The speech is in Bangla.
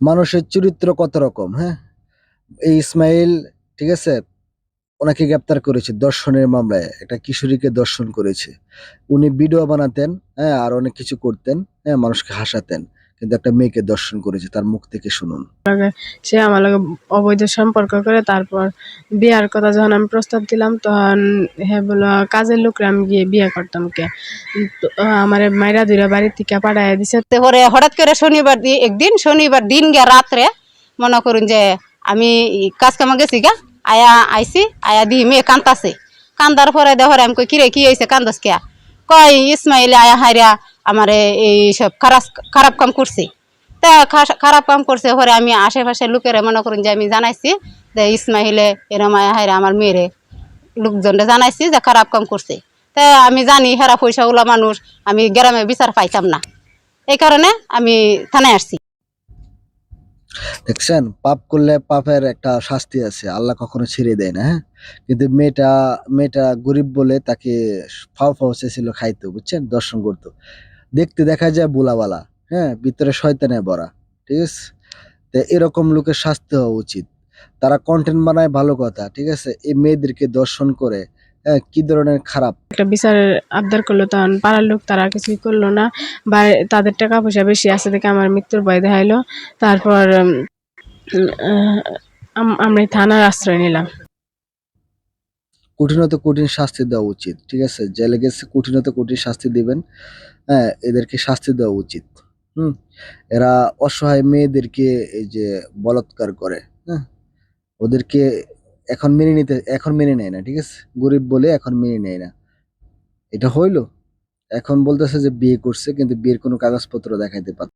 মানুষের চরিত্র কত রকম, হ্যাঁ? এই ইসমাইল, ঠিক আছে, ওনাকে গ্রেপ্তার করেছে দর্শনের মামলায়। একটা কিশোরীকে দর্শন করেছে। উনি ভিডিও বানাতেন, হ্যাঁ, আর অনেক কিছু করতেন, হ্যাঁ, মানুষকে হাসাতেন। কিন্তু একটা মেয়েকে দর্শন করেছে, তার মুখ থেকে শুনুন। সে আমার লগে অবৈধ সম্পর্ক করে, তারপর বিয়ার কথা যখন আমি প্রস্তাব দিলাম তখন হ্যাঁ বললো কাজের লোকরে আমি গিয়ে বিয়ে করতাম কে। আমার মাইরা দুইরা বাড়ি থেকে পাঠাইয়া দিছে। পরে হঠাৎ করে একদিন শনিবার দিন গিয়া রাত্রে মনে করুন যে আমি কাজ কামে গেছি গা, আইছি আয়া দি মেয়ে কান্দাছে। কান্দার পরে দেখরে আমি কই কিরে কি হয়েছে কান্দস কে? কয় ইসমাইল আয়া হাইরা আমার এই সব খারাপ কাম করছে। তা খারাপ কাম করছে পরে আমি আশেপাশে লোকেরা মনে করুন যে আমি জানাইছি যে ইসমাইলে এরম আয়া হাইরা আমার মেয়েরে লোকজনরে জানাইছি যে খারাপ কাম করছে। তা আমি জানি হেরা পয়সাওয়ালা মানুষ, আমি গ্রামে বিচার পাইতাম না, এই কারণে আমি থানায় আসছি। দেখছেন, পাপ করলে পাপের একটা শাস্তি আছে, আল্লাহ কখনো ছেড়ে দেয় না, হ্যাঁ? কিন্তু মেয়েটা গরিব বলে তাকে ফাও ফাও চেয়েছিল খাইতো, বুঝছেন, দর্শন করতো। দেখতে দেখা যায় বুলাওয়ালা, হ্যাঁ, ভিতরে শয়তানে ভরা, ঠিক আছে? তো এরকম লোকের শাস্তি হওয়া উচিত। তারা কন্টেন্ট বানায় ভালো কথা, ঠিক আছে, এই মেয়েদেরকে দর্শন করে, হ্যাঁ, কি ধরনের খারাপ। একটা বিচারের আবদার করলো, তখন পাড়ার লোক তারা কিছুই করলো না, বা তাদের টাকা পয়সা বেশি আছে দেখে আমার মৃত্যুর ভয় দেখাইলো। তারপর আমরা থানার আশ্রয় নিলাম। কঠিনত কঠিন শাস্তি দেওয়া উচিত, ঠিক আছে? জেলে গেছে, কঠিনত কঠিন শাস্তি দিবেন, হ্যাঁ, এদেরকে শাস্তি দেওয়া উচিত। হুম। এরা অসহায় মেয়েদেরকে এই যে বলাৎকার করে, হ্যাঁ, ওদেরকে এখন মেনে নেয় না, ঠিক আছে? গরিব বলে এখন মেনে নেয় না। এটা হইলো? এখন বলতেছে যে বিয়ে করছে, কিন্তু বিয়ের কোনো কাগজপত্র দেখাইতে পারে।